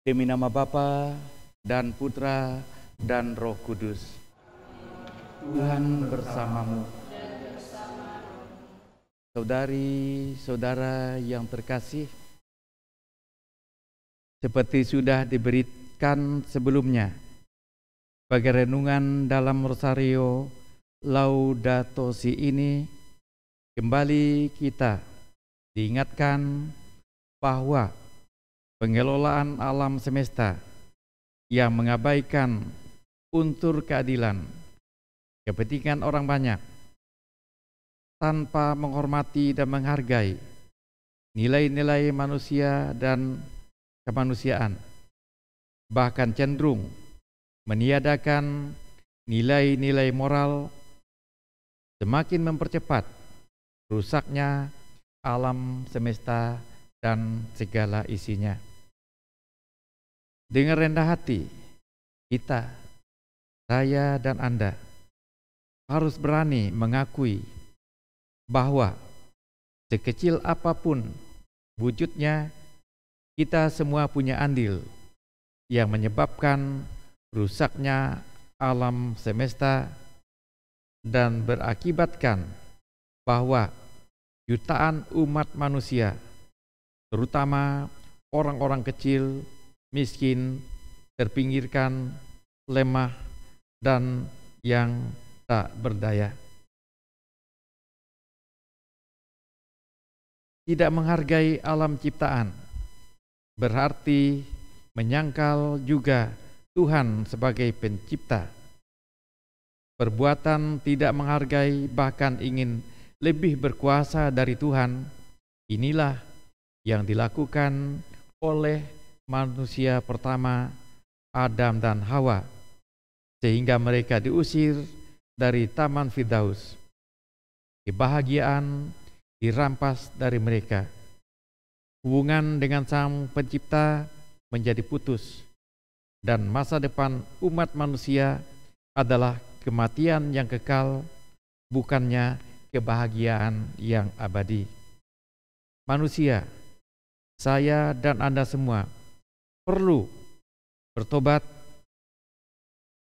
Demi nama Bapa dan Putra dan Roh Kudus. Tuhan bersamamu. Saudari-saudara yang terkasih, seperti sudah diberikan sebelumnya, bagi renungan dalam Rosario Laudato Si ini, kembali kita diingatkan bahwa pengelolaan alam semesta yang mengabaikan unsur keadilan, kepentingan orang banyak, tanpa menghormati dan menghargai nilai-nilai manusia dan kemanusiaan, bahkan cenderung meniadakan nilai-nilai moral, semakin mempercepat rusaknya alam semesta dan segala isinya. Dengan rendah hati, kita, saya dan Anda, harus berani mengakui bahwa sekecil apapun wujudnya, kita semua punya andil yang menyebabkan rusaknya alam semesta dan berakibatkan bahwa jutaan umat manusia, terutama orang-orang kecil, miskin, terpinggirkan, lemah, dan yang tak berdaya. Tidak menghargai alam ciptaan berarti menyangkal juga Tuhan sebagai pencipta. Perbuatan tidak menghargai, bahkan ingin lebih berkuasa dari Tuhan, inilah yang dilakukan oleh manusia pertama, Adam dan Hawa, sehingga mereka diusir dari Taman Firdaus. Kebahagiaan dirampas dari mereka. Hubungan dengan Sang Pencipta menjadi putus, dan masa depan umat manusia adalah kematian yang kekal, bukannya kebahagiaan yang abadi. Manusia, saya dan Anda semua, perlu bertobat,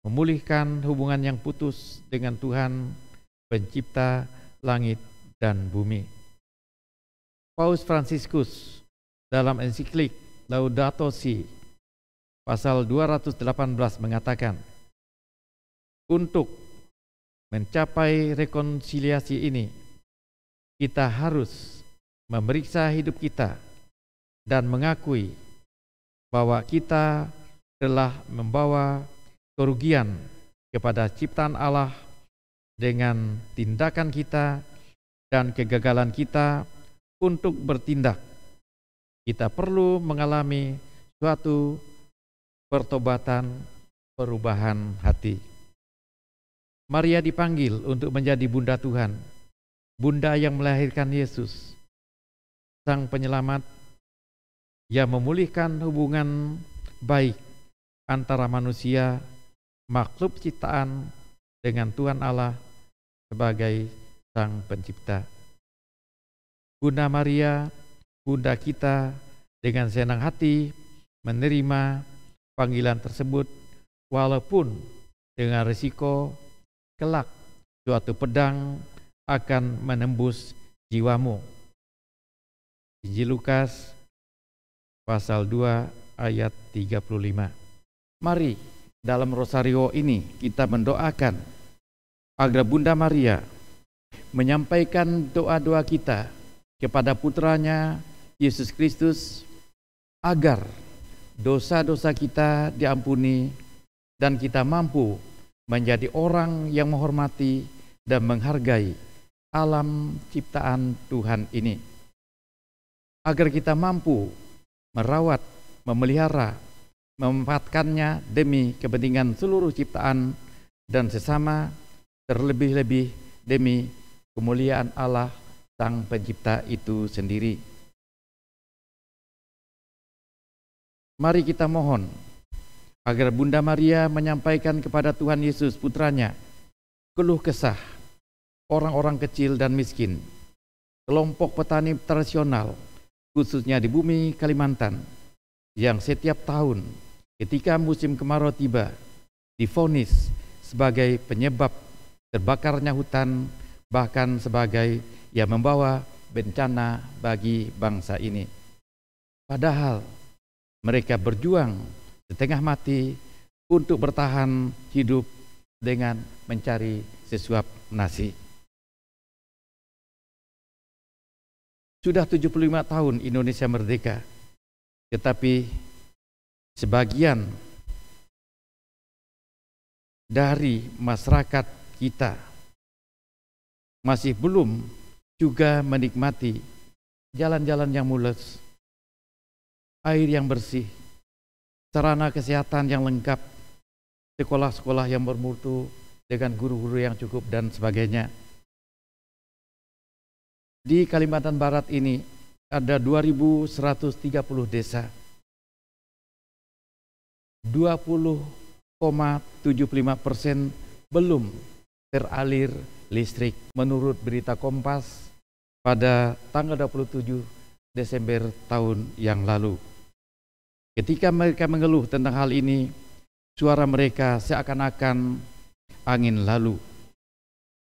memulihkan hubungan yang putus dengan Tuhan, Pencipta langit dan bumi. Paus Fransiskus dalam ensiklik Laudato Si pasal 218 mengatakan, untuk mencapai rekonsiliasi ini, kita harus memeriksa hidup kita dan mengakui bahwa kita telah membawa kerugian kepada ciptaan Allah dengan tindakan kita dan kegagalan kita untuk bertindak. Kita perlu mengalami suatu pertobatan, perubahan hati. Maria dipanggil untuk menjadi Bunda Tuhan, Bunda yang melahirkan Yesus, Sang Penyelamat, yang memulihkan hubungan baik antara manusia, makhluk ciptaan, dengan Tuhan Allah sebagai Sang Pencipta. Bunda Maria, Bunda kita, dengan senang hati menerima panggilan tersebut, walaupun dengan risiko kelak suatu pedang akan menembus jiwamu. Injil Lukas pasal 2 ayat 35. Mari dalam Rosario ini kita mendoakan agar Bunda Maria menyampaikan doa-doa kita kepada putranya Yesus Kristus, agar dosa-dosa kita diampuni dan kita mampu menjadi orang yang menghormati dan menghargai alam ciptaan Tuhan ini. Agar kita mampu merawat, memelihara, memanfaatkannya demi kepentingan seluruh ciptaan dan sesama, terlebih-lebih demi kemuliaan Allah Sang Pencipta itu sendiri. Mari kita mohon agar Bunda Maria menyampaikan kepada Tuhan Yesus Putranya keluh kesah orang-orang kecil dan miskin, kelompok petani tradisional, khususnya di bumi Kalimantan, yang setiap tahun ketika musim kemarau tiba divonis sebagai penyebab terbakarnya hutan, bahkan sebagai yang membawa bencana bagi bangsa ini. Padahal mereka berjuang setengah mati untuk bertahan hidup dengan mencari sesuap nasi. Sudah 75 tahun Indonesia merdeka, tetapi sebagian dari masyarakat kita masih belum juga menikmati jalan-jalan yang mulus, air yang bersih, sarana kesehatan yang lengkap, sekolah-sekolah yang bermutu dengan guru-guru yang cukup dan sebagainya. Di Kalimantan Barat ini ada 2.130 desa. 20,75% belum teralir listrik menurut berita Kompas pada tanggal 27 Desember tahun yang lalu. Ketika mereka mengeluh tentang hal ini, suara mereka seakan-akan angin lalu.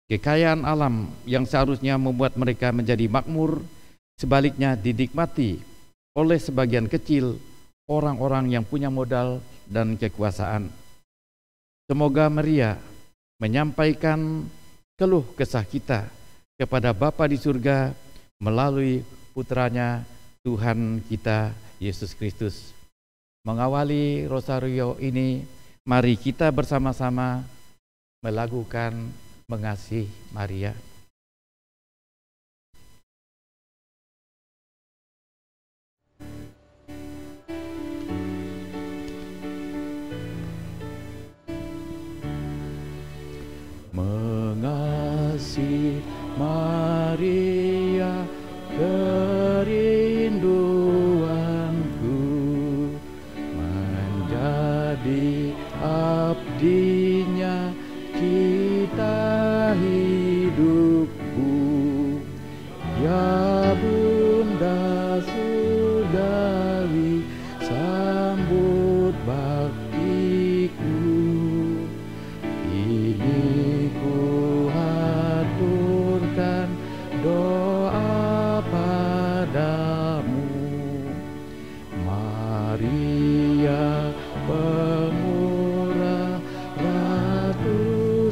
Kekayaan alam yang seharusnya membuat mereka menjadi makmur, sebaliknya dinikmati oleh sebagian kecil orang-orang yang punya modal dan kekuasaan. Semoga Maria menyampaikan keluh kesah kita kepada Bapa di surga melalui putranya Tuhan kita Yesus Kristus. Mengawali rosario ini, mari kita bersama-sama melakukan mengasihi Maria. Mengasihi Maria, kerinduanku, menjadi abdinya cita hidupku. Ya Bunda Surgawi, sambut baktiku. Ini ku haturkan doa padamu, Maria pemurah Ratu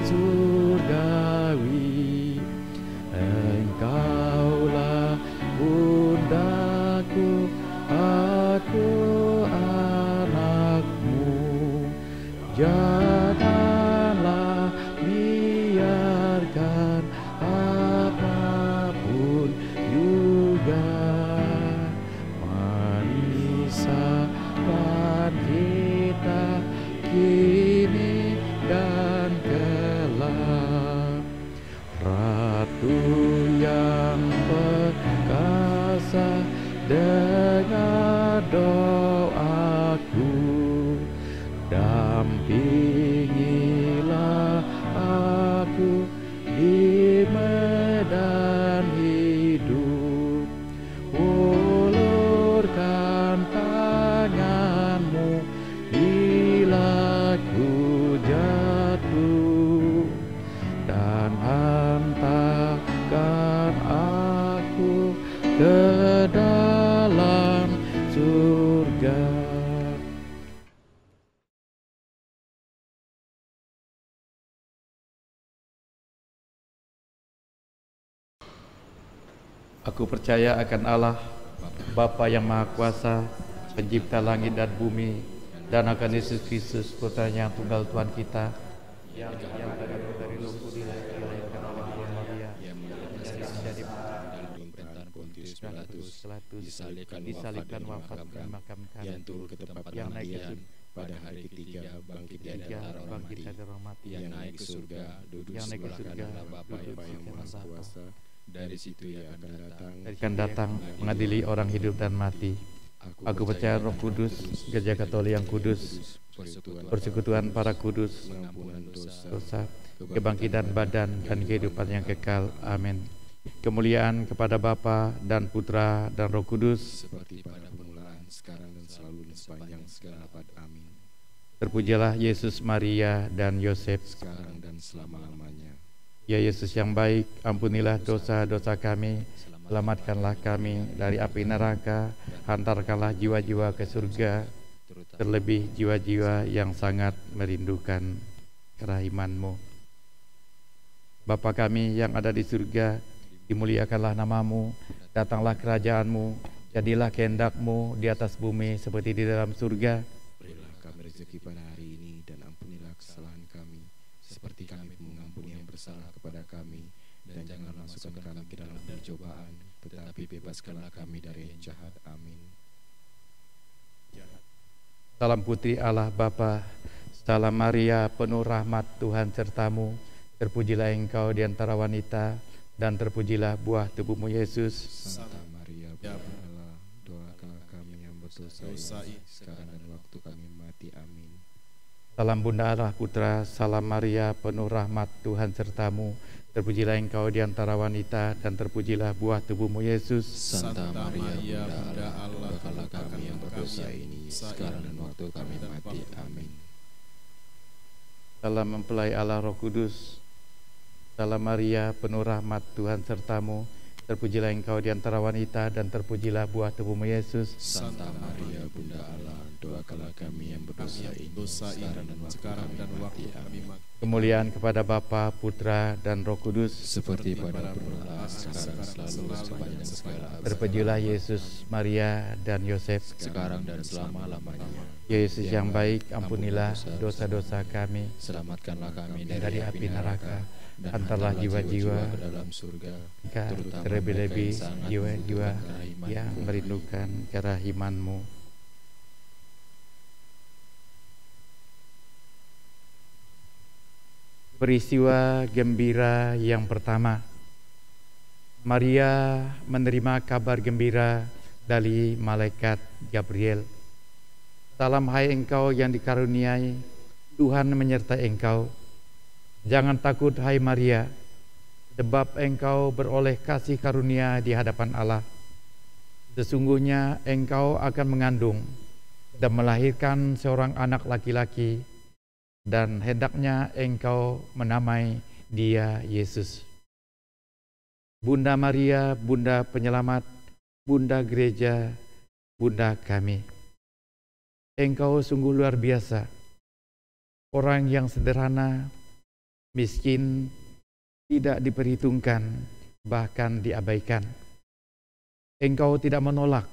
Surgawi. Engkaulah bundaku, aku anakmu. Janganlah biarkan apapun juga memisahkan kita kini dan kelak. Ratu yang perkasa, dengar doaku, dampingilah aku di medan hidup. Ulurkan tanganmu bila ku jatuh, dan hantarkan aku ke dalam surga. Aku percaya akan Allah, Bapa yang Maha Kuasa, pencipta langit dan bumi, dan akan Yesus Kristus, putranya yang tunggal Tuhan kita, yang dari Roh Kudus dilahirkan oleh Maria, menjadi dalam pemerintahan Pontius Pilatus, disalibkan, wafat, dimakamkan, yang turun ke tempat kematian, pada hari ketiga bangkit dari antara orang mati, yang naik ke surga, duduk sebelah kanan Bapa yang Maha Kuasa. Dari situ ia akan datang mengadili orang hidup dan mati. Aku percaya Roh Kudus, Gereja Katolik yang kudus, persekutuan para kudus, pengampunan dosa, kebangkitan badan dan kehidupan yang kekal. Amin. Kemuliaan kepada Bapa dan Putra dan Roh Kudus, seperti pada permulaan, sekarang dan selalu dan sepanjang segala abad. Amin. Terpujilah Yesus, Maria, dan Yosef, Sekarang dan selama-lamanya. Ya Yesus yang baik, ampunilah dosa-dosa kami, selamatkanlah kami dari api neraka, hantarkanlah jiwa-jiwa ke surga, terlebih jiwa-jiwa yang sangat merindukan kerahiman-Mu. Bapa kami yang ada di surga, dimuliakanlah nama-Mu, datanglah kerajaan-Mu, jadilah kehendak-Mu di atas bumi seperti di dalam surga. Berilah kami rezeki pada hari ini, dan ampunilah kesalahan kami, seperti kami mengampuni yang bersalah kepada kami. Dan jangan masukkan kami ke dalam percobaan, tetapi bebaskanlah kami dari yang jahat. Amin. Salam putri Allah Bapa, salam Maria, penuh rahmat, Tuhan sertamu. Terpujilah engkau di antara wanita, dan terpujilah buah tubuhmu Yesus. Santa Maria, Bunda Allah, doakanlah kami yang berdosa ini, sekarang dan waktu kami mati. Amin. Salam Bunda Allah Putra, salam Maria, penuh rahmat, Tuhan sertamu. Terpujilah engkau di antara wanita, dan terpujilah buah tubuhmu Yesus. Santa Maria, Bunda Allah, doakanlah kami yang berdosa ini, sekarang dan waktu kami mati. Amin. Salam mempelai Allah Roh Kudus, salam Maria, penuh rahmat, Tuhan sertamu. Terpujilah engkau di antara wanita, dan terpujilah buah tubuhmu Yesus. Santa Maria, Bunda Allah, doakanlah kami yang berdosa ini, sekarang dan waktu kami mati. Kemuliaan kepada Bapa, Putra, dan Roh Kudus. Seperti pada permulaan, sekarang dan selalu sepanjang segala abad. Terpujilah Yesus, Maria, dan Yosef. Sekarang dan selama-lamanya. Ya Yesus yang baik, ampunilah dosa-dosa kami, Selamatkanlah kami dari api neraka, dan hantarlah jiwa-jiwa ke dalam surga, terlebih-lebih mereka yang sangat jiwa-jiwa membutuhkan kerahiman-Mu. yang merindukan kerahiman-Mu. Peristiwa gembira yang pertama. Maria menerima kabar gembira dari malaikat Gabriel. Salam hai engkau yang dikaruniai, Tuhan menyertai engkau. Jangan takut hai Maria, sebab engkau beroleh kasih karunia di hadapan Allah. Sesungguhnya engkau akan mengandung dan melahirkan seorang anak laki-laki, dan hendaknya engkau menamai dia Yesus. Bunda Maria, Bunda Penyelamat, Bunda Gereja, Bunda kami. Engkau sungguh luar biasa, orang yang sederhana, miskin, tidak diperhitungkan, bahkan diabaikan. Engkau tidak menolak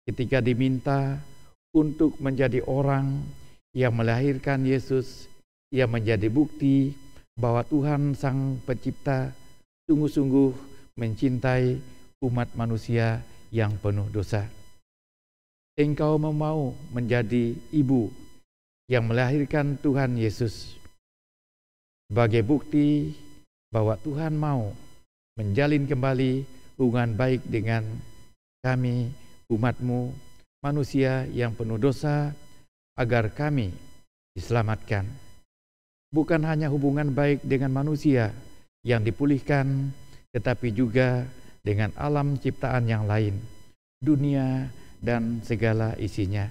ketika diminta untuk menjadi orang yang melahirkan Yesus, yang menjadi bukti bahwa Tuhan Sang Pencipta sungguh-sungguh mencintai umat manusia yang penuh dosa. Engkau mau menjadi ibu yang melahirkan Tuhan Yesus sebagai bukti bahwa Tuhan mau menjalin kembali hubungan baik dengan kami, umat-Mu, manusia yang penuh dosa, agar kami diselamatkan. Bukan hanya hubungan baik dengan manusia yang dipulihkan, tetapi juga dengan alam ciptaan yang lain, dunia dan segala isinya.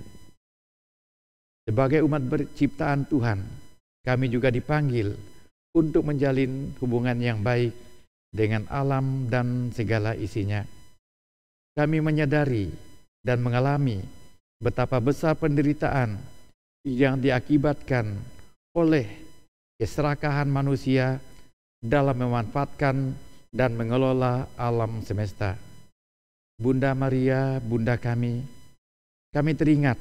Sebagai umat ciptaan Tuhan, kami juga dipanggil untuk menjalin hubungan yang baik dengan alam dan segala isinya. Kami menyadari dan mengalami betapa besar penderitaan yang diakibatkan oleh keserakahan manusia dalam memanfaatkan dan mengelola alam semesta. Bunda Maria, Bunda kami teringat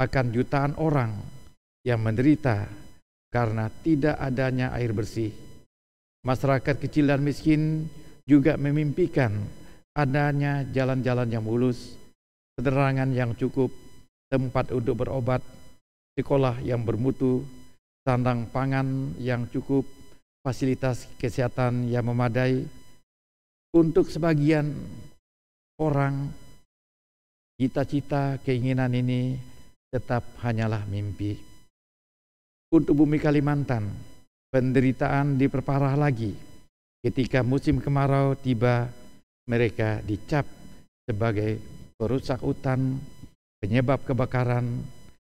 akan jutaan orang yang menderita karena tidak adanya air bersih. Masyarakat kecil dan miskin juga memimpikan adanya jalan-jalan yang mulus, penerangan yang cukup, tempat untuk berobat, sekolah yang bermutu, sandang pangan yang cukup, fasilitas kesehatan yang memadai. Untuk sebagian orang, cita-cita keinginan ini tetap hanyalah mimpi. Untuk bumi Kalimantan, penderitaan diperparah lagi ketika musim kemarau tiba. Mereka dicap sebagai perusak hutan, penyebab kebakaran,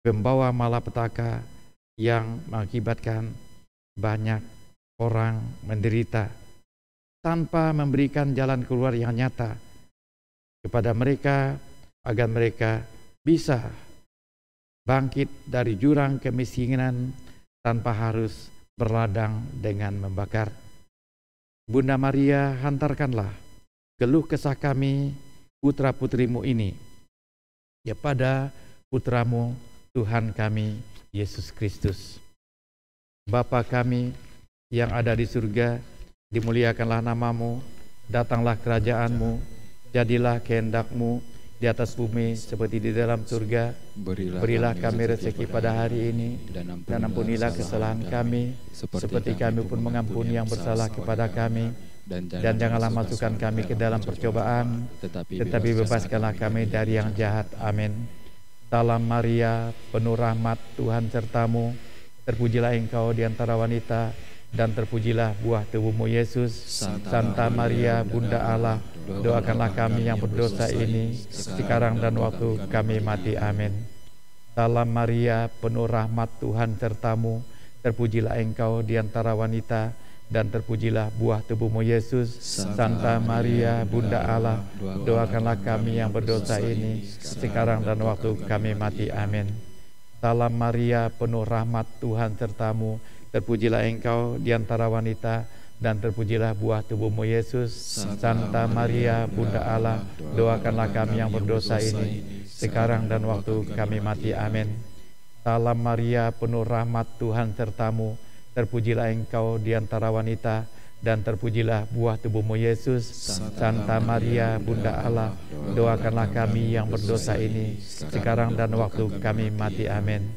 pembawa malapetaka yang mengakibatkan banyak orang menderita tanpa memberikan jalan keluar yang nyata kepada mereka agar mereka bisa bangkit dari jurang kemiskinan tanpa harus berladang dengan membakar. Bunda Maria, hantarkanlah keluh kesah kami, putra-putrimu ini, kepada putramu Tuhan kami, Yesus Kristus. Bapa kami yang ada di surga, dimuliakanlah namamu, datanglah kerajaanmu, jadilah kehendakmu di atas bumi seperti di dalam surga. Berilah kami rezeki pada hari ini, dan ampunilah kesalahan kami, seperti kami pun mengampuni yang bersalah kepada kami. Dan janganlah masukkan kami ke dalam percobaan, tetapi bebaskanlah kami dari yang jahat. Amin. Salam Maria, penuh rahmat, Tuhan sertamu, terpujilah engkau di antara wanita, dan terpujilah buah tubuhmu Yesus. Santa Maria, Bunda Allah, doakanlah kami yang berdosa ini, sekarang dan waktu kami mati. Amin. Salam Maria, penuh rahmat, Tuhan sertamu, terpujilah engkau di antara wanita, dan terpujilah buah tubuhmu Yesus. Santa Maria, Bunda Allah, doakanlah kami yang berdosa ini, sekarang dan waktu kami mati. Amin. Salam Maria, penuh rahmat, Tuhan sertamu, terpujilah engkau di antara wanita, dan terpujilah buah tubuhmu Yesus. Santa Maria, Bunda Allah, doakanlah kami yang berdosa ini, sekarang dan waktu kami mati. Amin. Salam Maria, penuh rahmat, Tuhan sertamu, terpujilah engkau di antara wanita, dan terpujilah buah tubuhmu Yesus. Santa Maria, Bunda Allah, doakanlah kami yang berdosa ini, sekarang dan waktu kami mati. Amin.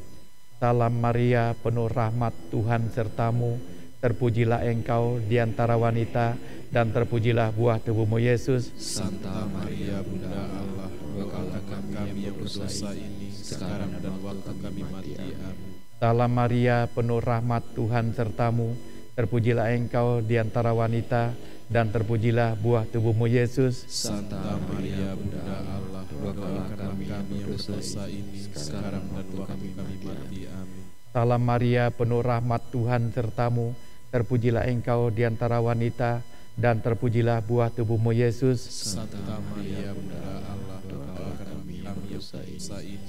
Salam Maria, penuh rahmat, Tuhan sertamu, terpujilah engkau di antara wanita, dan terpujilah buah tubuhmu Yesus. Santa Maria, Bunda Allah, doakanlah kami yang berdosa ini, sekarang dan waktu kami mati. Amin. Salam Maria, penuh rahmat, Tuhan sertamu, terpujilah engkau di antara wanita, dan terpujilah buah tubuhmu Yesus. Santa Maria, Bunda Allah, doakanlah kami yang berdosa ini, sekarang dan waktu kami mati. Amin. Salam Maria, penuh rahmat, Tuhan sertamu, terpujilah engkau di antara wanita, dan terpujilah buah tubuhmu Yesus. Santa Maria, Bunda Allah, doakanlah kami yang berdosa ini,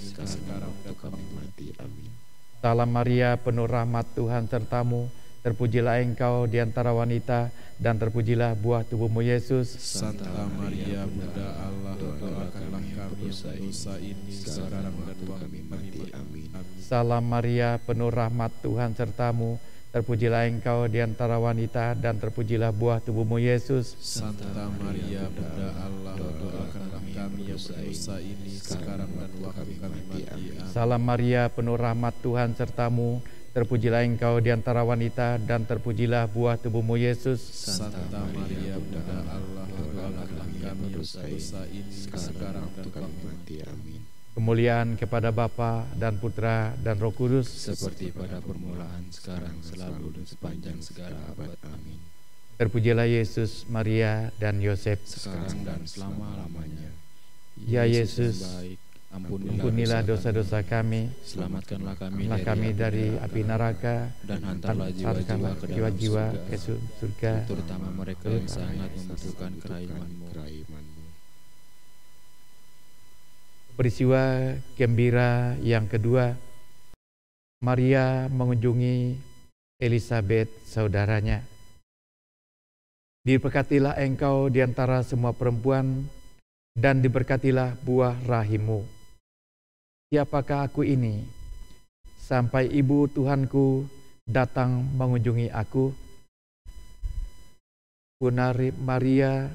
sekarang dan kami mati. Amin. Salam Maria, penuh rahmat, Tuhan sertamu, terpujilah engkau di antara wanita, dan terpujilah buah tubuhmu Yesus. Santa Maria, Bunda Allah, doakanlah kami yang berdosa ini, sekarang dan waktu kami mati. Amin. Salam Maria, penuh rahmat, Tuhan sertamu, terpujilah engkau di antara wanita, dan terpujilah buah tubuhmu Yesus. Santa Maria, Bunda Allah, doakanlah kami yang berdosa ini, sekarang dan waktu kami mati. Amin. Salam Maria, penuh rahmat, Tuhan sertamu, terpujilah engkau di antara wanita, dan terpujilah buah tubuhmu Yesus. Santa Maria, Bunda Allah, doakanlah kami yang berdosa ini, sekarang dan kami mati. Amin. Kemuliaan kepada Bapa dan Putra dan Roh Kudus, seperti pada permulaan, sekarang, selalu, dan sepanjang segala abad. Amin. Terpujilah Yesus, Maria, dan Yosef, sekarang dan selama-lamanya. Ya Yesus, baik, ampunilah dosa-dosa kami, selamatkanlah kami dari api neraka, dan hantarlah jiwa-jiwa ke dalam jiwa-jiwa ke surga, surga, terutama mereka yang sangat membutuhkan keraiman-Mu. Peristiwa gembira yang kedua, Maria mengunjungi Elisabet saudaranya. Diberkatilah engkau di antara semua perempuan, dan diberkatilah buah rahimmu. Siapakah aku ini, sampai ibu Tuhanku datang mengunjungi aku? Punari Maria,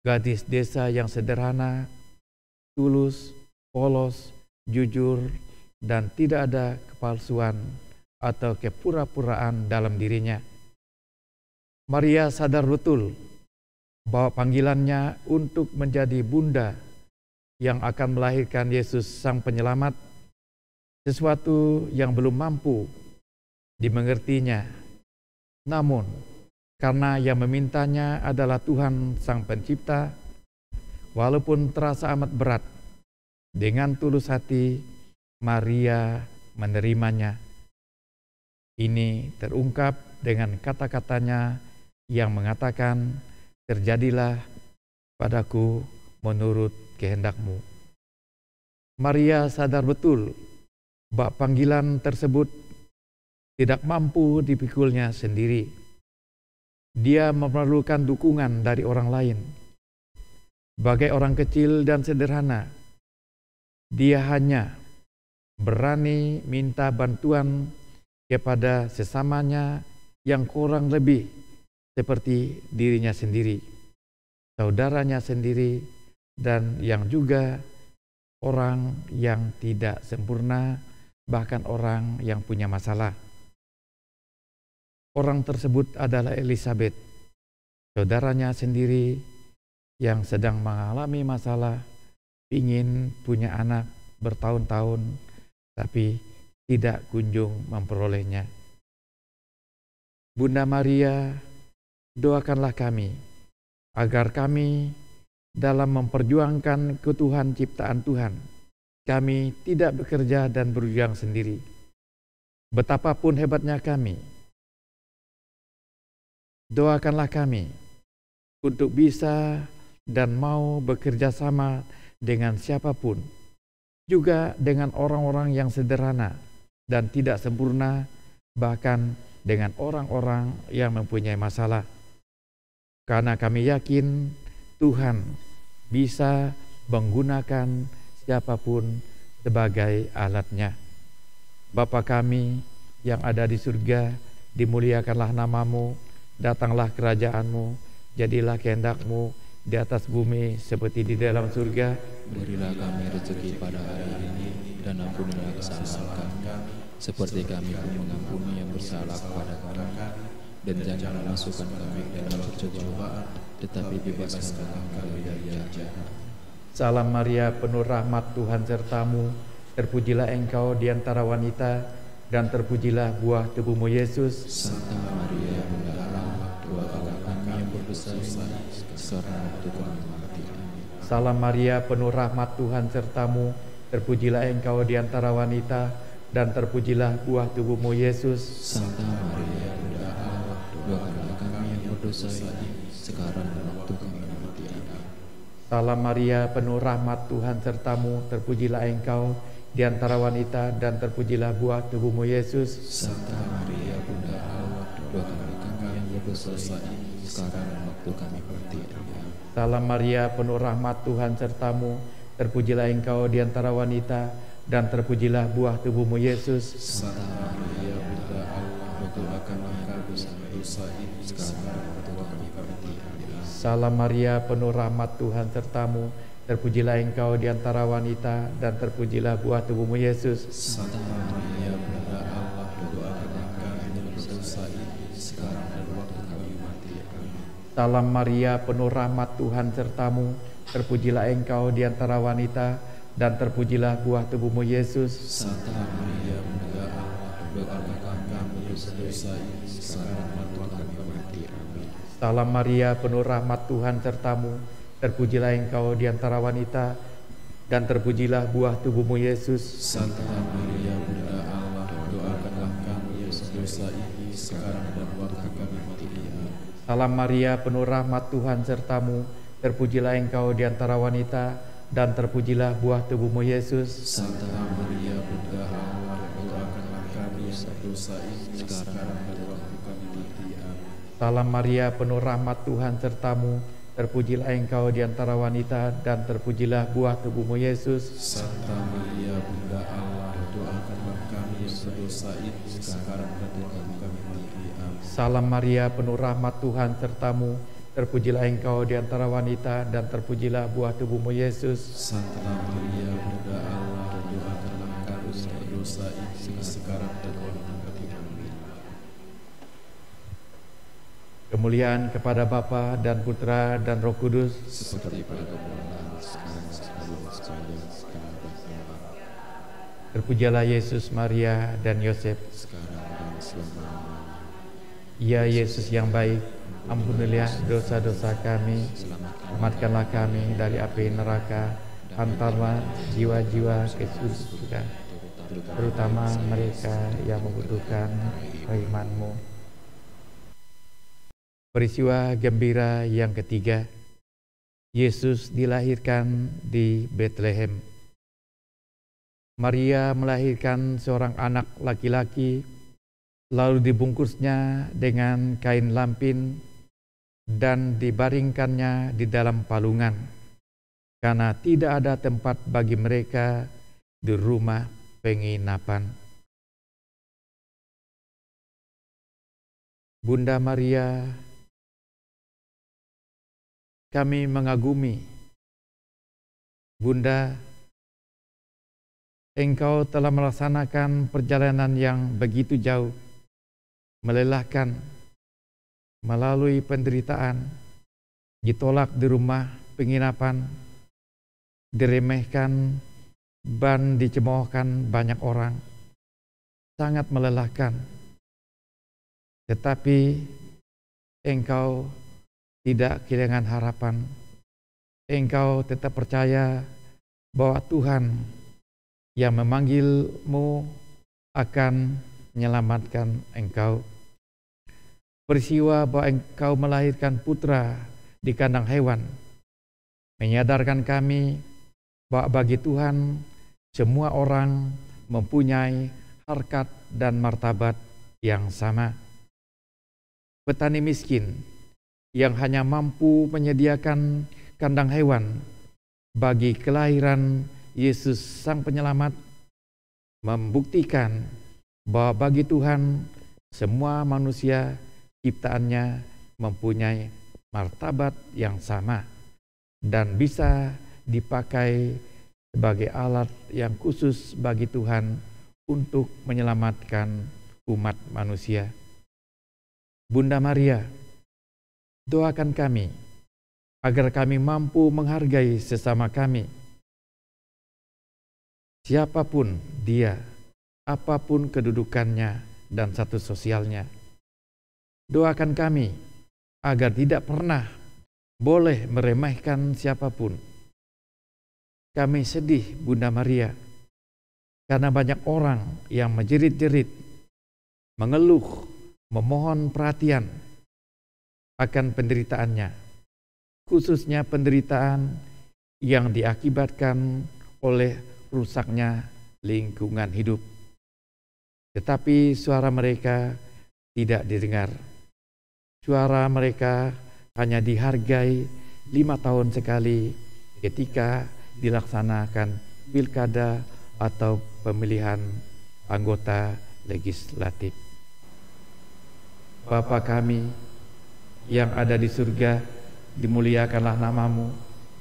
gadis desa yang sederhana, tulus, polos, jujur, dan tidak ada kepalsuan atau kepura-puraan dalam dirinya. Maria sadar betul bahwa panggilannya untuk menjadi bunda yang akan melahirkan Yesus Sang Penyelamat, sesuatu yang belum mampu dimengertinya. Namun, karena yang memintanya adalah Tuhan Sang Pencipta, walaupun terasa amat berat, Dengan tulus hati, Maria menerimanya. Ini terungkap dengan kata-katanya yang mengatakan, "Terjadilah padaku menurut kehendakmu." Maria sadar betul bahwa panggilan tersebut tidak mampu dipikulnya sendiri. Dia memerlukan dukungan dari orang lain. Sebagai orang kecil dan sederhana, dia hanya berani minta bantuan kepada sesamanya yang kurang lebih seperti dirinya sendiri, saudaranya sendiri, dan yang juga orang yang tidak sempurna, bahkan orang yang punya masalah. Orang tersebut adalah Elizabeth, saudaranya sendiri yang sedang mengalami masalah, ingin punya anak bertahun-tahun, tapi tidak kunjung memperolehnya. Bunda Maria, doakanlah kami, agar kami dalam memperjuangkan keutuhan ciptaan Tuhan, kami tidak bekerja dan berjuang sendiri. Betapapun hebatnya kami, doakanlah kami untuk bisa dan mau bekerja sama dengan siapapun, juga dengan orang-orang yang sederhana dan tidak sempurna, bahkan dengan orang-orang yang mempunyai masalah. Karena kami yakin Tuhan bisa menggunakan siapapun sebagai alatnya. Bapa kami yang ada di surga, dimuliakanlah namamu, datanglah kerajaanmu, jadilah kehendakmu di atas bumi seperti di dalam surga. Berilah kami rezeki pada hari ini, dan ampunilah kesalahan kami, seperti kami pun mengampuni yang bersalah kepada kami. Dan jangan masukkan kami dalam percobaan, tetapi bebaskan kami dari yang jahat. Salam Maria, penuh rahmat, Tuhan sertamu. Terpujilah engkau di antara wanita, dan terpujilah buah tubuhmu Yesus. Santa Maria, Bunda Allah, doakanlah kami yang berdosa ini, sekarang waktu kami mati. Amin. Salam Maria, penuh rahmat, Tuhan sertamu. Terpujilah engkau di antara wanita, dan terpujilah buah tubuhmu Yesus. Santa Maria, Bunda Allah, doakanlah kami yang berdosa ini, sekarang dan waktu kami mati. Amin. Salam Maria, penuh rahmat, Tuhan sertamu. Terpujilah engkau di antara wanita, dan terpujilah buah tubuhmu Yesus. Santa Maria, Bunda Allah, doakanlah kami yang berdosa ini, sekarang dan waktu kami mati. Amin. Salam Maria, penuh rahmat, Tuhan sertamu. Terpujilah engkau di antara wanita, dan terpujilah buah tubuhmu Yesus. Santa Maria, Bunda Allah, doakanlah kami yang berdosa ini, sekarang dan waktu kami mati. Amin. Salam Maria, penuh rahmat, Tuhan sertamu. Terpujilah engkau di antara wanita, dan terpujilah buah tubuhmu Yesus. Santa Maria, Bunda Allah, doakanlah kami yang berdosa ini, sekarang dan waktu kami mati. Amin. Salam Maria, penuh rahmat, Tuhan sertamu. Terpujilah engkau di antara wanita, dan terpujilah buah tubuhmu Yesus. Santa Maria, Bunda Allah, doakanlah kami yang berdosa ini, sekarang dan waktu kami mati. Amin. Salam Maria, penuh rahmat, Tuhan sertamu. Terpujilah engkau di antara wanita, dan terpujilah buah tubuhmu Yesus. Santa Maria, Bunda Allah, doakanlah kami yang berdosa ini, sekarang dan waktu kami mati. Amin. Salam Maria, penuh rahmat, Tuhan sertamu. Terpujilah engkau di antara wanita, dan terpujilah buah tubuhmu Yesus. Santa Maria, Bunda Allah, doakanlah kami yang berdosa ini, sekarang dan waktu kami mati. Amin. Salam Maria, penuh rahmat, Tuhan sertamu. Terpujilah engkau di antara wanita, dan terpujilah buah tubuhmu Yesus. Santa Maria, Bunda Allah, doakanlah kami yang berdosa ini, sekarang dan waktu kami mati. Amin. Salam Maria, penuh rahmat, Tuhan sertamu. Terpujilah engkau di antara wanita, dan terpujilah buah tubuhmu Yesus. Santa Maria, Bunda Allah, doakanlah kami yang berdosa ini, sekarang dan waktu kami mati. Amin. Kemuliaan kepada Bapa dan Putra dan Roh Kudus, Seperti pada permulaan, sekarang, selalu, sekarang dan selamanya. terpujilah Yesus, Maria, dan Yosef. Sekarang dan selamanya. Ya Yesus yang baik, ampunilah dosa-dosa kami, selamatkanlah kami dari api neraka, antara jiwa-jiwa ke surga, terutama mereka yang membutuhkan kiriman-Mu. Peristiwa gembira yang ketiga, Yesus dilahirkan di Betlehem. Maria melahirkan seorang anak laki-laki, lalu dibungkusnya dengan kain lampin dan dibaringkannya di dalam palungan, karena tidak ada tempat bagi mereka di rumah penginapan. Bunda Maria, kami mengagumi. Bunda, Engkau telah melaksanakan perjalanan yang begitu jauh, melelahkan, melalui penderitaan, ditolak di rumah penginapan, diremehkan, dan dicemoohkan banyak orang. Sangat melelahkan. Tetapi Engkau tidak kehilangan harapan. Engkau tetap percaya bahwa Tuhan yang memanggil-Mu akan menyelamatkan Engkau. Peristiwa bahwa Engkau melahirkan putra di kandang hewan menyadarkan kami bahwa bagi Tuhan semua orang mempunyai harkat dan martabat yang sama. Petani miskin yang hanya mampu menyediakan kandang hewan bagi kelahiran Yesus Sang Penyelamat membuktikan bahwa bagi Tuhan semua manusia ciptaannya mempunyai martabat yang sama dan bisa dipakai sebagai alat yang khusus bagi Tuhan untuk menyelamatkan umat manusia. Bunda Maria, doakan kami agar kami mampu menghargai sesama kami, siapapun dia, apapun kedudukannya dan status sosialnya. Doakan kami agar tidak pernah boleh meremehkan siapapun. Kami sedih, Bunda Maria, karena banyak orang yang menjerit-jerit, mengeluh, memohon perhatian akan penderitaannya, khususnya penderitaan yang diakibatkan oleh rusaknya lingkungan hidup. Tetapi suara mereka tidak didengar. Suara mereka hanya dihargai 5 tahun sekali ketika dilaksanakan pilkada atau pemilihan anggota legislatif. Bapa kami yang ada di surga, dimuliakanlah nama-Mu,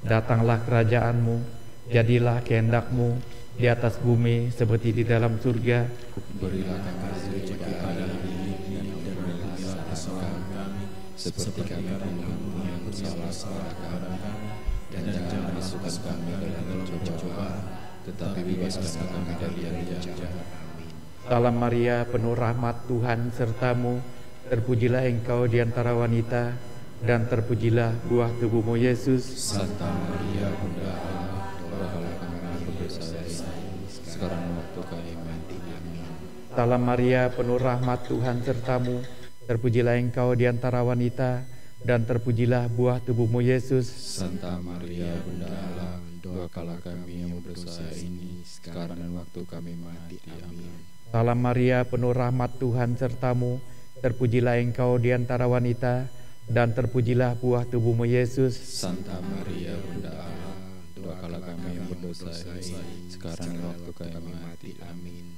datanglah kerajaan-Mu, jadilah kehendak-Mu di atas bumi seperti di dalam surga. Berilah kami rezeki hari ini dan ampunilah kesalahan kami, seperti kami mengampuni yang bersalah kepada kami, dan jangan masukkan kami ke dalam pencobaan, tetapi bebaskanlah kami dari yang jahat. Amin. Salam Maria, penuh rahmat, Tuhan sertamu. Terpujilah Engkau di antara wanita, dan terpujilah buah tubuh-Mu Yesus. Santa Maria, Bunda Allah, doakanlah kami berdosa ini, sekarang waktu kami mati. Amin. Salam Maria, penuh rahmat, Tuhan sertamu. Terpujilah Engkau di antara wanita, dan terpujilah buah tubuh-Mu Yesus. Santa Maria, Bunda Allah, doakanlah kami yang berdosa ini, sekarang dan waktu kami mati. Amin. Salam Maria, penuh rahmat, Tuhan sertamu. Terpujilah Engkau di antara wanita, dan terpujilah buah tubuh-Mu Yesus. Santa Maria, Bunda Allah, doakanlah kami yang berdosa ini, sekarang dan waktu kami mati. Amin.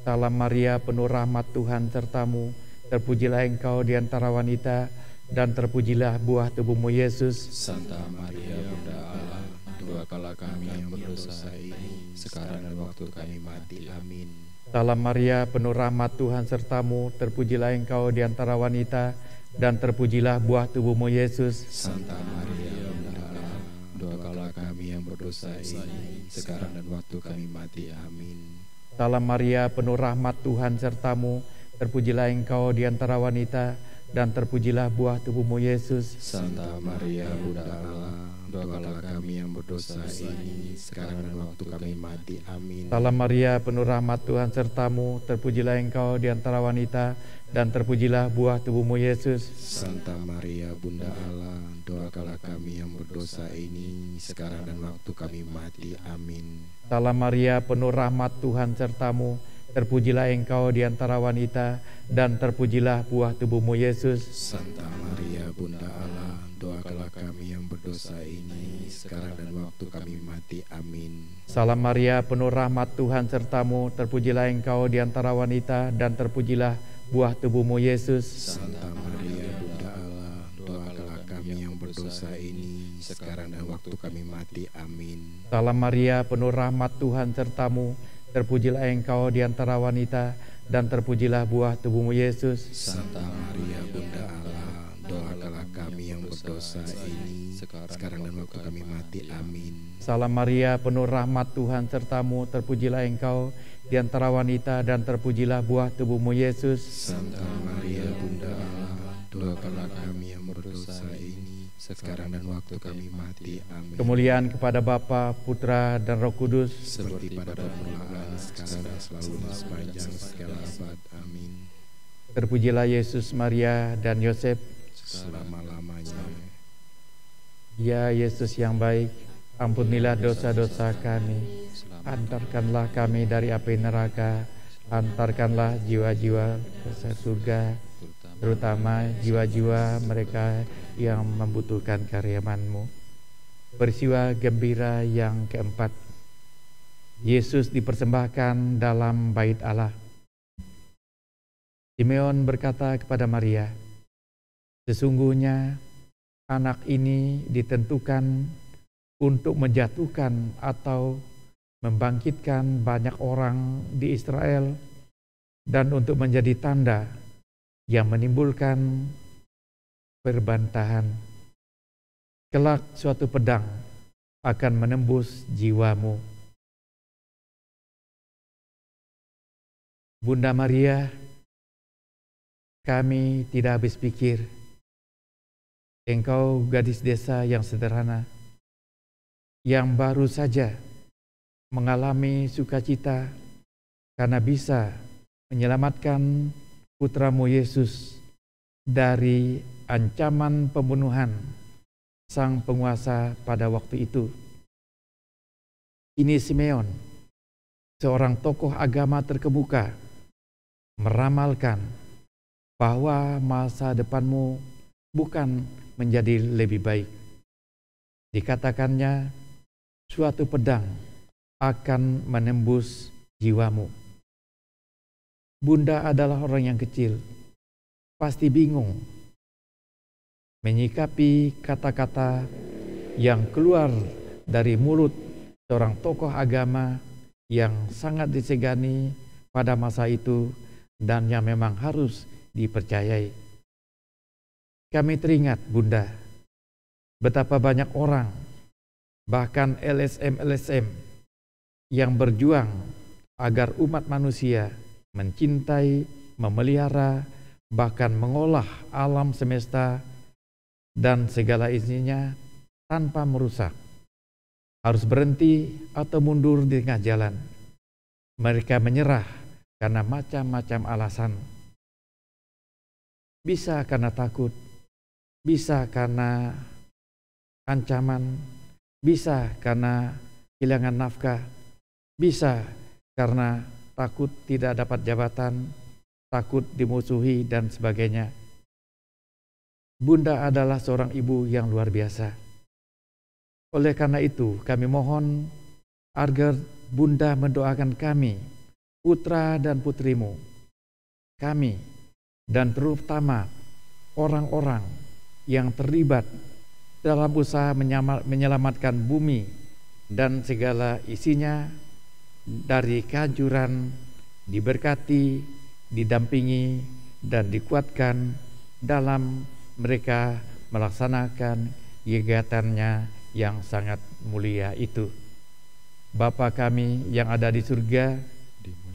Salam Maria, penuh rahmat, Tuhan sertamu. Terpujilah Engkau di antara wanita, dan terpujilah buah tubuh-Mu Yesus. Santa Maria, Bunda Allah, doakanlah kami yang berdosa ini, sekarang dan waktu kami mati. Amin. Salam Maria, penuh rahmat, Tuhan sertamu. Terpujilah Engkau di antara wanita, dan terpujilah buah tubuh-Mu Yesus. Santa Maria, Bunda Allah, doakanlah kami yang berdosa ini, sekarang dan waktu kami mati. Amin. Salam Maria, penuh rahmat, Tuhan sertamu. Terpujilah Engkau di antara wanita, dan terpujilah buah tubuhmu Yesus. Santa Maria Bunda Allah, doakanlah kami yang berdosa ini sekarang dan waktu kami mati. Amin. Salam Maria, penuh rahmat, Tuhan sertamu, terpujilah engkau di antara wanita, dan terpujilah buah tubuhmu Yesus. Santa Maria Bunda Allah, doakanlah kami yang berdosa ini sekarang dan waktu kami mati. Amin. Salam Maria, penuh rahmat, Tuhan sertamu, terpujilah engkau di antara wanita, dan terpujilah buah tubuhmu Yesus. Santa Maria Bunda Allah, doakanlah kami yang berdosa ini sekarang dan waktu kami mati. Amin. Salam Maria, penuh rahmat, Tuhan sertamu, terpujilah engkau di antara wanita, dan terpujilah buah tubuhmu Yesus. Santa Maria Bunda Allah, doakanlah kami yang berdosa ini sekarang dan waktu kami mati. Amin. Salam Maria, penuh rahmat, Tuhan sertamu, terpujilah engkau di antara wanita, dan terpujilah buah tubuhmu Yesus. Santa Maria Bunda Allah, doakanlah kami yang berdosa ini sekarang dan waktu kami mati. Amin. Salam Maria, penuh rahmat, Tuhan sertamu, terpujilah engkau di antara wanita, dan terpujilah buah tubuhmu Yesus. Santa Maria Bunda Allah, doakanlah kami yang berdosa ini sekarang dan waktu kami mati. Amin. Kemuliaan kepada Bapa, Putra, dan Roh Kudus, seperti pada permulaan, sekarang dan selalu dan sepanjang segala abad. Amin. Terpujilah Yesus, Maria, dan Yosef Selama-lamanya. Ya Yesus yang baik, ampunilah dosa-dosa kami, antarkanlah kami dari api neraka, antarkanlah jiwa-jiwa ke surga, terutama jiwa-jiwa mereka yang membutuhkan karyaman-Mu. Peristiwa gembira yang keempat, Yesus dipersembahkan dalam bait Allah. Simeon berkata kepada Maria, sesungguhnya anak ini ditentukan untuk menjatuhkan atau membangkitkan banyak orang di Israel, dan untuk menjadi tanda yang menimbulkan perbantahan. Kelak suatu pedang akan menembus jiwamu. Bunda Maria, kami tidak habis pikir. Engkau gadis desa yang sederhana, yang baru saja mengalami sukacita karena bisa menyelamatkan putramu Yesus dari ancaman pembunuhan sang penguasa pada waktu itu. Ini Simeon, seorang tokoh agama terkemuka, meramalkan bahwa masa depanmu bukan menjadi lebih baik. Dikatakannya, suatu pedang akan menembus jiwamu. Bunda adalah orang yang kecil, pasti bingung menyikapi kata-kata yang keluar dari mulut seorang tokoh agama yang sangat disegani pada masa itu dan yang memang harus dipercayai. Kami teringat, Bunda, betapa banyak orang, bahkan LSM yang berjuang agar umat manusia mencintai, memelihara, bahkan mengolah alam semesta dan segala isinya tanpa merusak, harus berhenti atau mundur di tengah jalan. Mereka menyerah karena macam-macam alasan. Bisa karena takut, bisa karena ancaman, bisa karena kehilangan nafkah, bisa karena takut tidak dapat jabatan, takut dimusuhi, dan sebagainya. Bunda adalah seorang ibu yang luar biasa. Oleh karena itu, kami mohon agar Bunda mendoakan kami, putra dan putrimu, kami, dan terutama orang-orang yang terlibat dalam usaha menyelamatkan bumi dan segala isinya dari kehancuran, diberkati, didampingi, dan dikuatkan dalam mereka melaksanakan kegiatannya yang sangat mulia itu. Bapa kami yang ada di surga,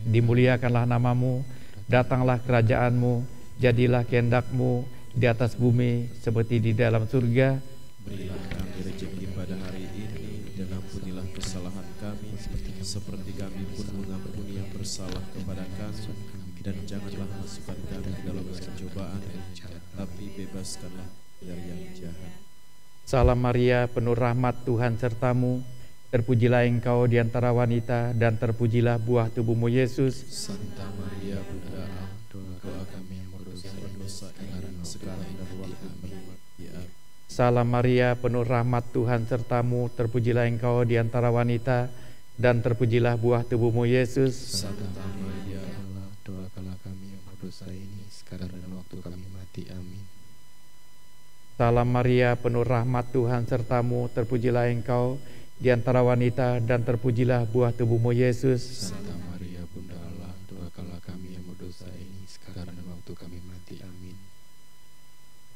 dimuliakanlah namamu, datanglah kerajaanmu, jadilah kehendak-Mu di atas bumi seperti di dalam surga. Berilah kami rezeki pada hari ini, dan ampunilah kesalahan kami seperti kami pun mengampuni yang bersalah kepada kami, dan janganlah masukkan kami dalam pencobaan, tapi bebaskanlah dari yang jahat. Salam Maria, penuh rahmat, Tuhan sertamu. Terpujilah engkau di antara wanita, dan terpujilah buah tubuhmu Yesus. Santa Maria Bunda Allah, doakanlah kami yang berdosa sekarang dan waktu kami mati. Amin. Salam Maria, penuh rahmat, Tuhan sertamu. Terpujilah engkau di antara wanita, dan terpujilah buah tubuhmu Yesus. Santa Maria Allah, doakanlah kami yang berdosa ini sekarang dan waktu kami mati. Amin. Salam Maria, penuh rahmat, Tuhan sertamu. Terpujilah engkau di antara wanita, dan terpujilah buah tubuhmu Yesus. Santa Maria Bunda Allah, doakanlah kami yang berdosa ini sekarang dan waktu kami mati. Amin.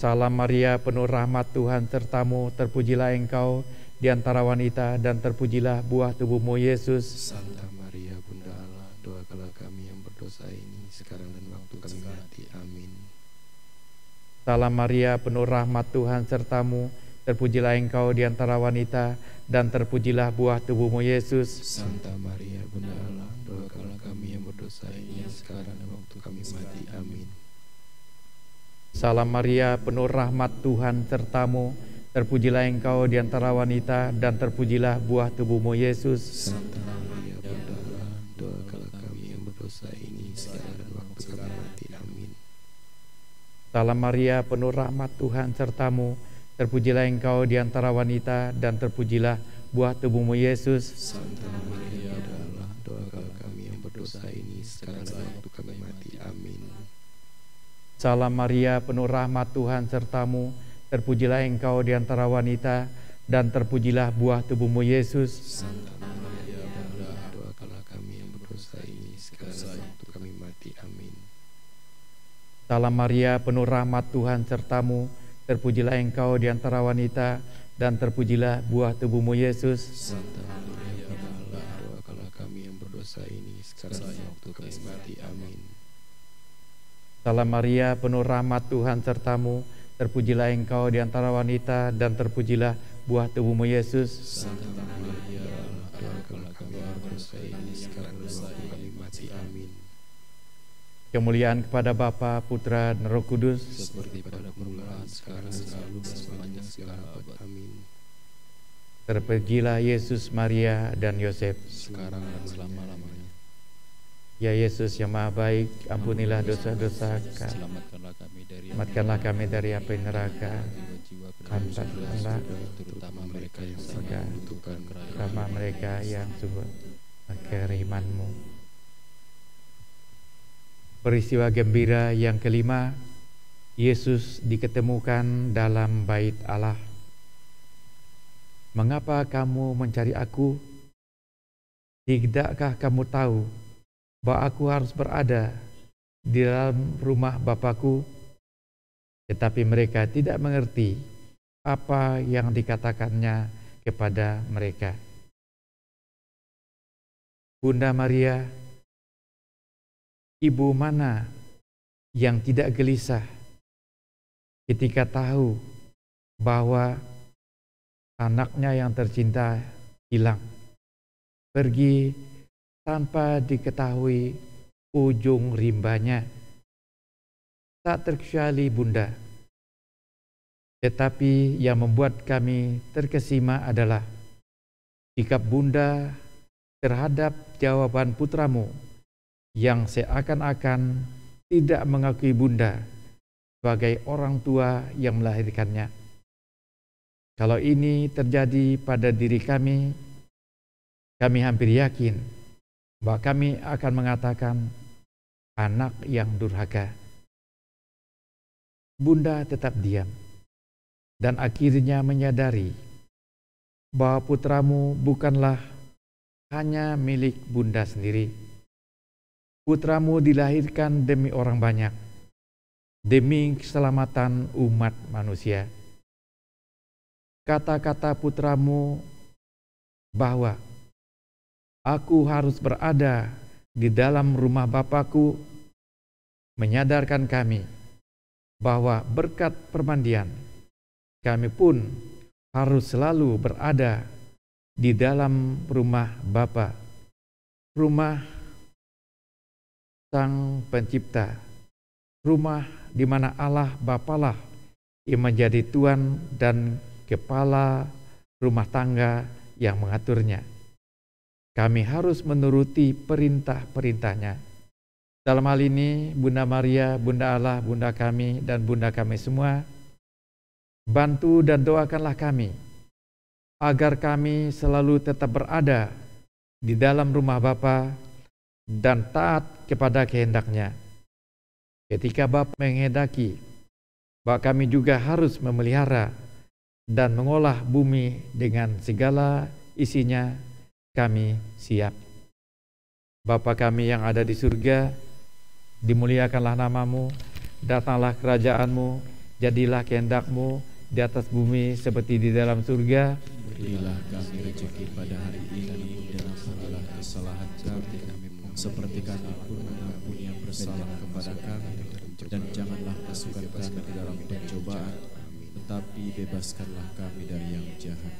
Salam Maria, penuh rahmat, Tuhan sertamu. Terpujilah engkau di antara wanita, dan terpujilah buah tubuhmu Yesus. Santa Maria Bunda Allah, doakanlah kami yang berdosa ini sekarang dan waktu kami mati. Amin. Salam Maria, penuh rahmat, Tuhan sertamu. Terpujilah engkau di antara wanita, dan terpujilah buah tubuhmu Yesus. Santa Maria Bunda Allah, doakanlah kami yang berdosa ini sekarang dan waktu kami mati. Amin. Salam Maria, penuh rahmat, Tuhan sertamu. Terpujilah engkau di antara wanita, dan terpujilah buah tubuhmu Yesus. Santa Maria Bunda Allah, doakanlah kami yang berdosa ini sekarang dan waktu kami mati. Amin. Salam Maria, penuh rahmat, Tuhan sertamu. Terpujilah engkau di antara wanita, dan terpujilah buah tubuhmu Yesus. Santa Maria Bunda Allah, doakanlah kami yang berdosa ini sekarang dan waktu kami mati. Amin. Salam Maria, penuh rahmat, Tuhan sertamu. Terpujilah engkau di antara wanita, dan terpujilah buah tubuhmu Yesus. Santa Maria Bunda Allah, doakanlah kami yang berdosa ini sekarang dan waktu kami mati. Amin. Salam Maria, penuh rahmat, Tuhan sertamu. Terpujilah engkau di antara wanita, dan terpujilah buah tubuhmu Yesus. Santa Maria Bunda Allah, doakanlah kami yang berdosa ini sekarang dan waktu kami mati. Amin. Salam Maria, penuh rahmat, Tuhan sertamu. Terpujilah engkau di antara wanita, dan terpujilah buah tubuhmu Yesus. Santa Maria Bunda Allah, doakanlah kami yang berdosa ini sekarang dan waktu kami mati. Amin. Kemuliaan kepada Bapa, Putra, dan Roh Kudus. Seperti pada permulaan, sekarang, selalu, dan sepanjang segala abad. Amin. Terpujilah Yesus, Maria, dan Yosef. Sekarang dan selama-lamanya. Ya Yesus yang Maha Baik, ampunilah dosa-dosa kami. Selamatkanlah kami dari api neraka. Hantarkanlah terutama mereka yang sangat Semoga membutuhkan sama mereka yang sungguh keriman-Mu. Peristiwa gembira yang kelima, Yesus diketemukan dalam bait Allah. Mengapa kamu mencari aku? Tidakkah kamu tahu bahwa aku harus berada di dalam rumah Bapakku? Tetapi mereka tidak mengerti apa yang dikatakannya kepada mereka. Bunda Maria, ibu mana yang tidak gelisah ketika tahu bahwa anaknya yang tercinta hilang, pergi tanpa diketahui ujung rimbanya? Tak terkecuali Bunda. Tetapi yang membuat kami terkesima adalah sikap Bunda terhadap jawaban putramu yang seakan-akan tidak mengakui Bunda sebagai orang tua yang melahirkannya. Kalau ini terjadi pada diri kami hampir yakin bahwa kami akan mengatakan anak yang durhaka. Bunda tetap diam dan akhirnya menyadari bahwa putramu bukanlah hanya milik Bunda sendiri. Putramu dilahirkan demi orang banyak, demi keselamatan umat manusia. Kata-kata putramu bahwa aku harus berada di dalam rumah Bapakku menyadarkan kami bahwa berkat permandian kami pun harus selalu berada di dalam rumah Bapa, rumah Sang Pencipta, rumah di mana Allah Bapalah yang menjadi Tuan dan kepala rumah tangga yang mengaturnya. Kami harus menuruti perintah-perintahnya. Dalam hal ini, Bunda Maria, Bunda Allah, Bunda kami, dan Bunda kami semua, bantu dan doakanlah kami, agar kami selalu tetap berada di dalam rumah Bapa dan taat kepada kehendak-Nya. Ketika Bapa menghendaki bahwa kami juga harus memelihara dan mengolah bumi dengan segala isinya, kami siap. Bapa kami yang ada di surga, dimuliakanlah namamu, datanglah kerajaanmu, jadilah kehendak-mu di atas bumi seperti di dalam surga. Berilah kami rezeki pada hari ini, dan ampunilah kesalahan kami, seperti kami pun mengampuni yang bersalah kepada kami, dan janganlah masukkan kami ke dalam pencobaan, tetapi bebaskanlah kami dari yang jahat.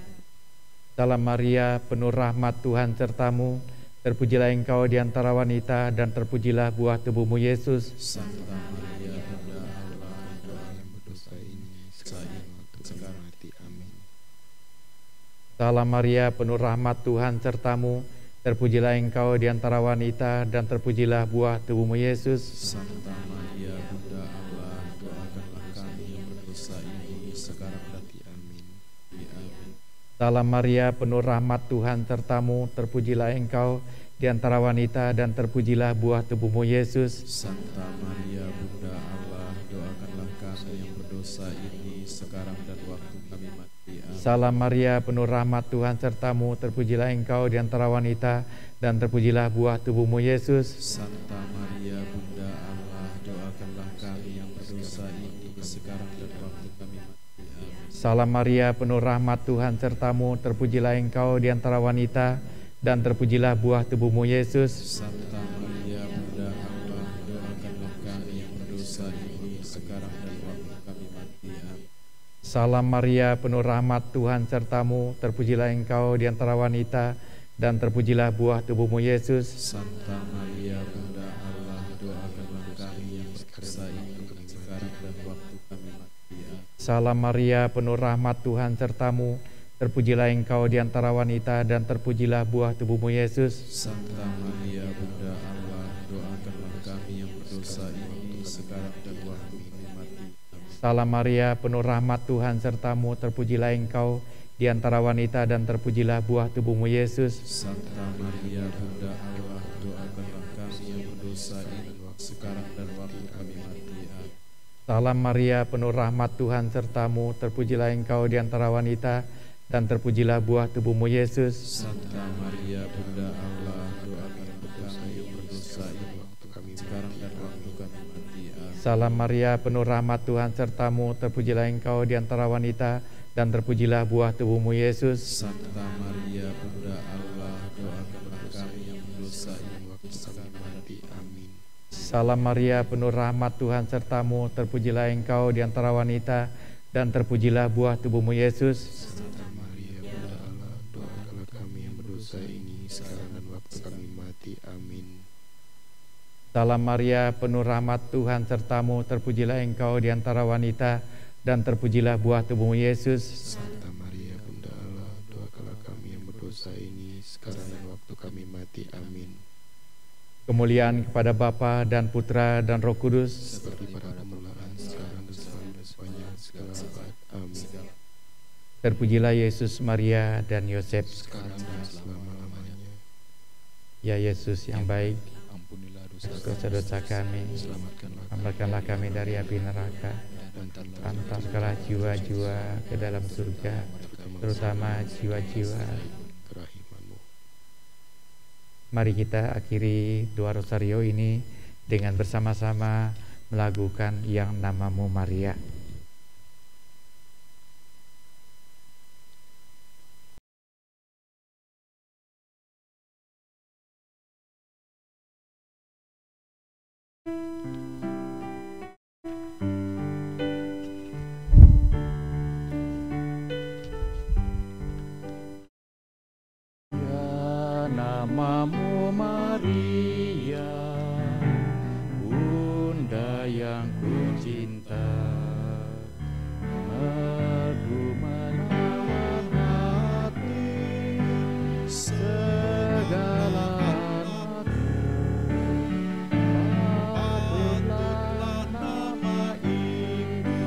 Salam Maria, penuh rahmat, Tuhan sertamu. Terpujilah engkau di antara wanita, dan terpujilah buah tubuhmu Yesus. Santa Maria, Bunda Allah, doa yang berdosa ini, sekarang mati. Amin. Salam Maria, penuh rahmat, Tuhan sertamu. Terpujilah engkau di antara wanita, dan terpujilah buah tubuhmu Yesus. Santa Maria, Bunda Allah, doakanlah kami yang berdosa ini, sekarang mati. Amin. Amin. Salam Maria, penuh rahmat, Tuhan sertamu. Terpujilah engkau di antara wanita, dan terpujilah buah tubuhmu Yesus. Santa Maria, Bunda Allah, doakanlah kami yang berdosa ini, sekarang dan waktu kami mati. Amin. Salam Maria, penuh rahmat, Tuhan sertamu. Terpujilah engkau di antara wanita, dan terpujilah buah tubuhmu Yesus. Santa Maria, Bunda Allah, doakanlah kami yang berdosa ini, sekarang dan waktu kami mati. Amin. Salam Maria, penuh rahmat, Tuhan sertamu. Terpujilah engkau di antara wanita, dan terpujilah buah tubuhmu Yesus. Santa Maria, Bunda Allah, doakanlah kami yang berdosa ini, sekarang dan waktu kami mati. Amin. Salam Maria, penuh rahmat, Tuhan sertamu. Terpujilah engkau di antara wanita, dan terpujilah buah tubuhmu Yesus. Santa Maria, Bunda Allah, doakanlah kami yang berdosa ini, sekarang dan waktu kami mati. Amin. Salam Maria, penuh rahmat, Tuhan sertamu. Terpujilah engkau di antara wanita, dan terpujilah buah tubuhmu Yesus. Santa Maria, Bunda Allah, doakanlah kami yang berdosa ini, sekarang dan waktu kami mati. Amin. Salam Maria, penuh rahmat, Tuhan sertamu. Terpujilah engkau di antara wanita, dan terpujilah buah tubuhmu Yesus. Santa Maria, Bunda Allah, doakanlah kami yang berdosa ini, sekarang dan waktu kami mati. Amin. Salam Maria, penuh rahmat, Tuhan sertamu. Terpujilah engkau di antara wanita, dan terpujilah buah tubuhmu Yesus. Santa Maria, Bunda Allah, doakanlah kami yang berdosa ini, sekarang dan waktu kami mati. Amin. Salam Maria, penuh rahmat, Tuhan sertamu. Terpujilah engkau di antara wanita, dan terpujilah buah tubuhmu Yesus. Santa Maria, Bunda Allah, doakanlah kami yang berdosa ini, sekarang mati. Amin. Salam Maria, penuh rahmat, Tuhan sertamu. Terpujilah engkau di antara wanita, dan terpujilah buah tubuhmu Yesus. Santa Maria, Bunda Allah, doakanlah kami yang berdosa ini, sekarang dan waktu kami mati. Amin. Salam Maria, penuh rahmat, Tuhan sertamu. Terpujilah engkau di antara wanita, dan terpujilah buah tubuhmu Yesus. Santa Maria, Bunda Allah, doakanlah kami yang berdosa ini, sekarang dan waktu kami mati. Amin. Kemuliaan kepada Bapa dan Putra dan Roh Kudus, Seperti pada permulaan, sekarang dan selalu dan sepanjang segala abad. Amin. terpujilah Yesus, Maria, dan Yosef. Sekarang dan selama-lamanya. Ya Yesus yang baik, Ampunilah dosa-dosa kami, selamatkanlah kami dari api neraka, antarkanlah jiwa-jiwa ke dalam surga, terutama jiwa-jiwa. kerahiman-Mu. Mari kita akhiri doa rosario ini dengan bersama-sama melakukan yang namamu Maria. yang ku cinta, merdu menawan hati segala anakku. Patutlah nama itu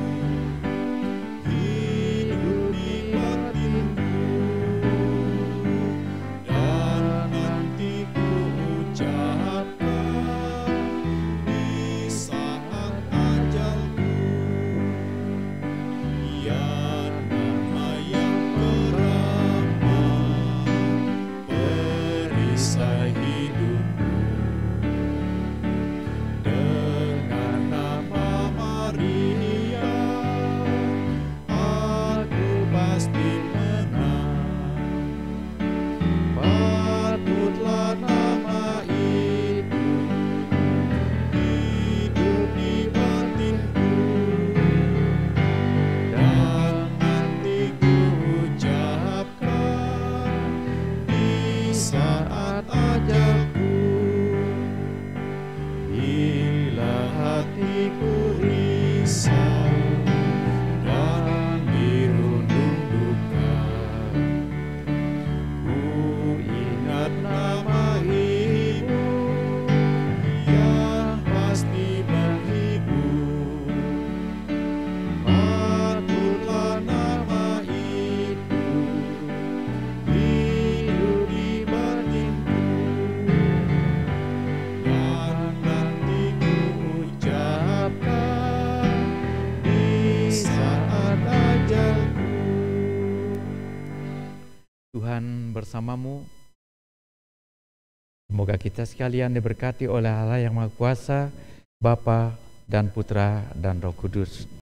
hidup di batinku, dan nanti ku ucapkan di saat ajalku. Ya nama yang teramat, perisai hidupku. Dengan nama Maria aku pasti menang. Patutlah nama itu hidup di batinku, dan nanti ku ucapkan di saat ajalku. Bila hatiku risau dan dirundung duka, ku ingat nama Ibu yang pasti menghibur. Patutlah nama itu hidup di batinku, dan nanti ku ucapkan di saat ajalku. Tuhan bersamamu. Semoga kita sekalian diberkati oleh Allah yang Maha Kuasa, Bapa dan Putra dan Roh Kudus.